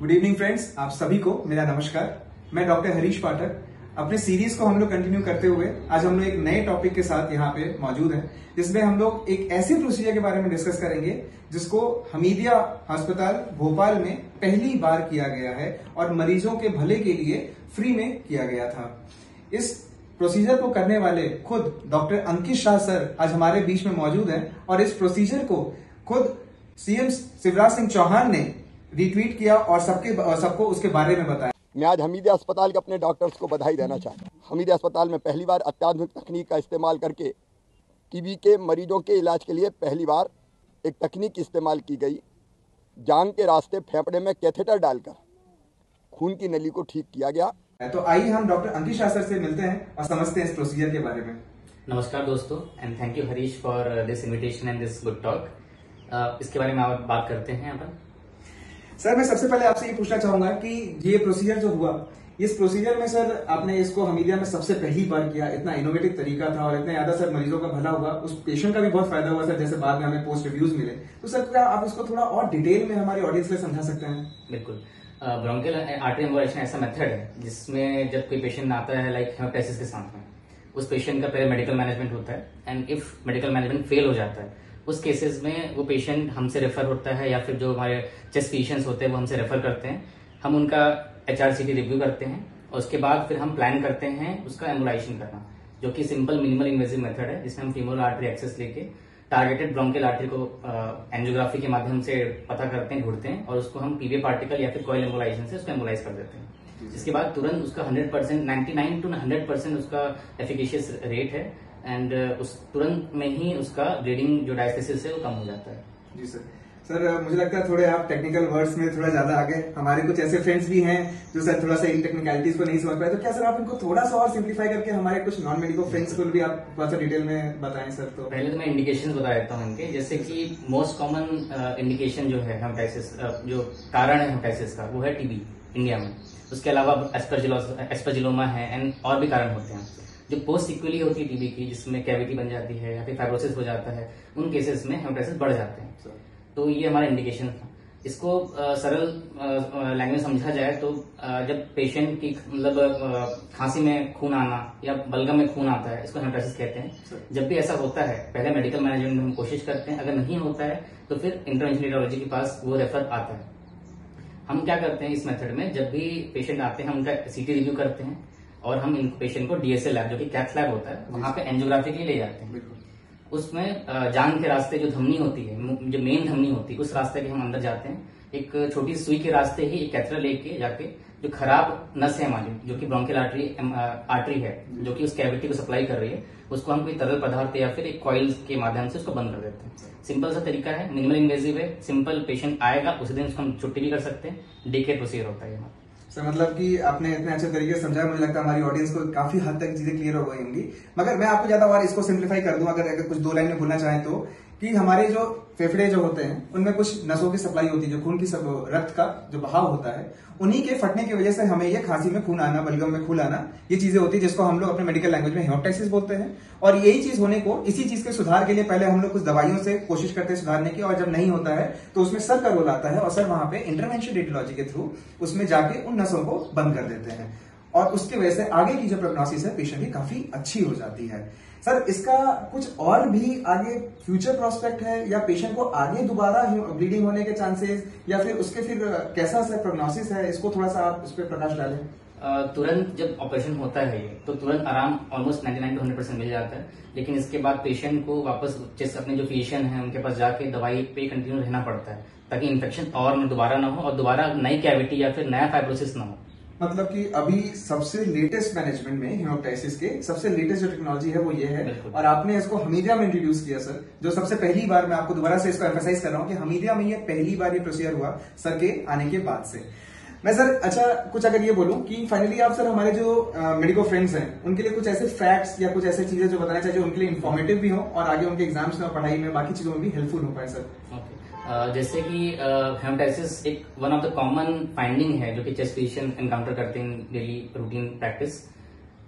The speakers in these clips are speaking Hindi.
गुड इवनिंग फ्रेंड्स, आप सभी को मेरा नमस्कार। मैं डॉक्टर हरीश पाठक। अपने सीरीज को हम लोग कंटिन्यू करते हुए आज हम लोग एक नए टॉपिक के साथ यहाँ पे मौजूद हैं, जिसमें हम लोग एक ऐसे प्रोसीजर के बारे में डिस्कस करेंगे जिसको हमीदिया अस्पताल भोपाल में पहली बार किया गया है और मरीजों के भले के लिए फ्री में किया गया था। इस प्रोसीजर को करने वाले खुद डॉक्टर अंकित शाह सर आज हमारे बीच में मौजूद हैं और इस प्रोसीजर को खुद सीएम शिवराज सिंह चौहान ने रिट्वीट किया और सबको उसके बारे में बताया। मैं आज हमीदिया अस्पताल के अपने डॉक्टर्स को बधाई देना चाहता हूँ। हमीदिया अस्पताल में पहली बार अत्याधुनिक तकनीक का इस्तेमाल करके टीबी के मरीजों के इलाज के लिए पहली बार एक तकनीक इस्तेमाल की गई। जांघ के रास्ते फेफड़े में कैथेटर डालकर खून की नली को ठीक किया गया। तो आइए हम डॉक्टर अंकित शाह सर से मिलते हैं और समझते हैं इस प्रोसीजर के बारे में। नमस्कार दोस्तों, and thank you Harish for this invitation and this good talk. इसके बारे में आप बात करते हैं अपन। सर, मैं सबसे पहले आपसे ये पूछना चाहूंगा कि ये प्रोसीजर जो हुआ, इस प्रोसीजर में सर आपने इसको हमीदिया में सबसे पहली बार किया, इतना इनोवेटिव तरीका था और इतने ज्यादा सर मरीजों का भला हुआ, उस पेशेंट का भी बहुत फायदा हुआ सर, जैसे बाद में हमें पोस्ट रिव्यूज मिले। तो सर क्या आप इसको थोड़ा और डिटेल में हमारी ऑडियंस के लिए समझा सकते हैं? बिल्कुल। ब्रोंकियल आर्टरी एम्बोलाइजेशन ऐसा मेथड है जिसमें जब कोई पेशेंट आता है लाइक हेपेटाइटिस के साथ में, उस पेशेंट का पहले मेडिकल मैनेजमेंट होता है and if medical management fail हो जाता है उस केसेस में वो पेशेंट हमसे रेफर होता है या फिर जो हमारे चेस्ट फिजिशियंस होते हैं वो हमसे रेफर करते हैं। हम उनका HRCT रिव्यू करते हैं और उसके बाद फिर हम प्लान करते हैं उसका एम्बोलाइजेशन करना, जो कि सिंपल मिनिमल इन्वेजिव मेथड है जिसमें हम फीमोरल आर्टरी एक्सेस लेके टारगेटेड ब्रोंकियल आर्टरी को एंजियोग्राफी के माध्यम से पता करते हैं, ढूंढते हैं और उसको हम PVA पार्टिकल या फिर कॉइल एम्बोलाइजेशन से उसको एम्बोलाइज कर देते हैं। इसके बाद तुरंत उसका 100% 99 to 100% उसका एफिकेशियस रेट है एंड उस तुरंत में ही उसका ब्लीडिंग जो डायस्टेसिस है वो कम हो जाता है। जी सर। सर मुझे लगता है थोड़े आप टेक्निकल वर्ड्स में थोड़ा ज्यादा आगे, हमारे कुछ ऐसे फ्रेंड्स भी हैं जो सर थोड़ा सा इन टेक्निकलिटीज को नहीं समझ पाए, तो क्या सर आप इनको थोड़ा सा और सिंप्लीफाई करके हमारे कुछ नॉन मेडिकल फ्रेंड्स को भी आप थोड़ा सा डिटेल में बताएं सर। तो पहले तो मैं इंडिकेशन बता देता हूँ इनके, जैसे कि मोस्ट कॉमन इंडिकेशन जो है हेपेटाइटिस, जो कारण है हेपेटाइटिस का वो है टीबी इंडिया में। उसके अलावा एस्परजिलोमा है एंड और भी कारण होते हैं। जो पोस्ट सिक्वेली होती है टीबी की, जिसमें कैविटी बन जाती है या फिर फाइब्रोसिस हो जाता है, उन केसेस में हेपेटाइटिस बढ़ जाते हैं। तो ये हमारा इंडिकेशन था। इसको सरल लैंग्वेज समझा जाए तो जब पेशेंट की मतलब खांसी में खून आना या बलगम में खून आता है, इसको हेपेटाइटिस कहते हैं। जब भी ऐसा होता है पहले मेडिकल मैनेजमेंट में हम कोशिश करते हैं, अगर नहीं होता है तो फिर इंटरवेंशनल रेडियोलॉजी के पास वो रेफर आता है। हम क्या करते हैं इस मेथड में, जब भी पेशेंट आते हैं उनका CT रिव्यू करते हैं और हम इन पेशेंट को DSA लैब जो कि कैथ लैब होता है वहां पे एंजियोग्राफी के लिए ले जाते हैं। उसमें जांघ के रास्ते जो धमनी होती है, जो मेन धमनी होती है, उस रास्ते के हम अंदर जाते हैं। एक छोटी सुई के रास्ते ही एक कैथेटर लेके जाके जो खराब नस है हमारी, जो कि ब्रोंकियल आर्टरी है, जो कि उस कैविटी को सप्लाई कर रही है, उसको हम कोई तरल पदार्थ या फिर एक कॉइल के माध्यम से उसको बंद कर देते हैं। सिंपल सा तरीका है, मिनिमल इन्वेजिव है, सिंपल। पेशेंट आएगा उसी दिन उसको हम छुट्टी भी कर सकते हैं। डे केयर प्रोसीजर होता है हमारा। सर मतलब कि आपने इतने अच्छे तरीके से समझाया, मुझे लगता है हमारी ऑडियंस को काफी हद तक चीजें क्लियर हो गई होंगी। मगर मैं आपको ज्यादा और इसको सिंप्लीफाई कर दूं, अगर कुछ दो लाइन में बोलना चाहें तो, कि हमारे जो फेफड़े जो होते हैं उनमें कुछ नसों की सप्लाई होती है, जो खून की रक्त का जो बहाव होता है, उन्हीं के फटने की वजह से हमें ये खांसी में खून आना, बलगम में खून आना, ये चीजें होती है जिसको हम लोग अपने मेडिकल लैंग्वेज में हेपेटाइटिस बोलते हैं। और यही चीज होने को, इसी चीज के सुधार के लिए पहले हम लोग कुछ दवाइयों से कोशिश करते हैं सुधारने की, और जब नहीं होता है तो उसमें सर का रोल आता है और सर वहां पे इंटरवेंशनल रेडियोलॉजी के थ्रू उसमें जाके उन नसों को बंद कर देते हैं और उसकी वजह से आगे की जो प्रोग्नोसिस है पेशेंट की काफी अच्छी हो जाती है। सर इसका कुछ और भी आगे फ्यूचर प्रोस्पेक्ट है, या पेशेंट को आगे दोबारा ब्लीडिंग होने के चांसेस, या फिर उसके फिर कैसा सा प्रोग्नोसिस है, इसको थोड़ा सा आप उस पर प्रकाश डालें। तुरंत जब ऑपरेशन होता है ये तो तुरंत आराम ऑलमोस्ट 99 to 100% मिल जाता है, लेकिन इसके बाद पेशेंट को वापस जैसे अपने जो फिजिशियन है उनके पास जाके दवाई पे कंटिन्यू रहना पड़ता है ताकि इन्फेक्शन और दोबारा ना हो और दोबारा नई कैविटी या फिर नया फाइब्रोसिस ना हो। मतलब कि अभी सबसे लेटेस्ट मैनेजमेंट में हेपेटाइटिस के सबसे लेटेस्ट जो टेक्नोलॉजी है वो ये है, और आपने इसको हमीदिया में इंट्रोड्यूस किया सर, जो सबसे पहली बार, मैं आपको दोबारा से इसको एम्फसाइज कर रहा हूँ कि हमीदिया में ये पहली बार ये प्रोसीजर हुआ सर के आने के बाद से। मैं सर अच्छा कुछ अगर ये बोलूं कि फाइनली आप सर हमारे जो मेडिको फ्रेंड्स हैं उनके लिए कुछ ऐसे फैक्ट्स या कुछ ऐसे चीजें जो बताना चाहिए जो उनके लिए इन्फॉर्मेटिव भी हो और आगे उनके एग्जाम्स में और पढ़ाई में बाकी चीजों में भी हेल्पफुल हो पाए सर। जैसे कि हेपेटाइटिस एक one of the common finding है जो कि चेस्ट फिजिशियन एनकाउंटर करते हैं डेली रूटीन प्रैक्टिस।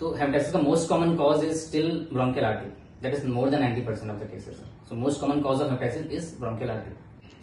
तो हेपेटाइटिस का most common cause is still bronchial artery, that is more than 90% of the cases. So most common cause of hepatitis is bronchial artery.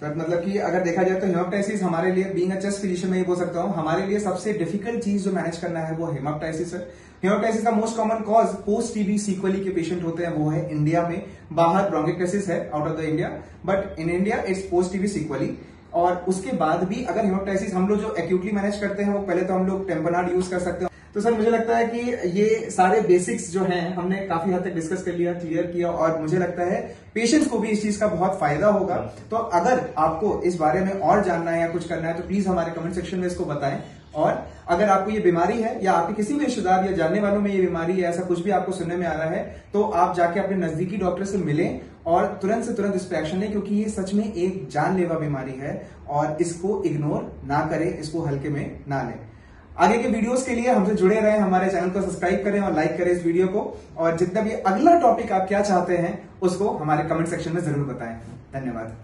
Sir मतलब कि अगर देखा जाए तो हेमोप्टाइसिस हमारे लिए बीइंग अ चेस्ट फिजिशियन में ये बोल सकता हूँ, हमारे लिए सबसे डिफिकल्ट चीज जो मैनेज करना है वो हेमोप्टाइसिस है। हेमोप्टाइसिस का most common cause post TB sequelae के पेशेंट होते हैं, वो है इंडिया में। बाहर ब्रोंकिक्टिसिस है out of the India, but in India it's post TB sequelae. और उसके बाद भी अगर हेमोप्टाइसिस हम लोग जो एक्यूटली मैनेज करते हैं, वो पहले तो हम लोग टेम्पनाड यूज कर सकते हैं। तो सर मुझे लगता है कि ये सारे बेसिक्स जो हैं हमने काफी हद तक डिस्कस कर लिया, क्लियर किया, और मुझे लगता है पेशेंट्स को भी इस चीज का बहुत फायदा होगा। तो अगर आपको इस बारे में और जानना है या कुछ करना है तो प्लीज हमारे कमेंट सेक्शन में इसको बताएं। और अगर आपको ये बीमारी है या आपके किसी भी रिश्तेदार या जानने वालों में ये बीमारी है, ऐसा कुछ भी आपको सुनने में आ रहा है, तो आप जाके अपने नजदीकी डॉक्टर से मिलें और तुरंत से तुरंत इस पर एक्शन लें, क्योंकि ये सच में एक जानलेवा बीमारी है और इसको इग्नोर ना करें, इसको हल्के में ना लें। आगे के वीडियोस के लिए हमसे जुड़े रहें, हमारे चैनल को सब्सक्राइब करें और लाइक करें इस वीडियो को, और जितना भी अगला टॉपिक आप क्या चाहते हैं उसको हमारे कमेंट सेक्शन में जरूर बताएं। धन्यवाद।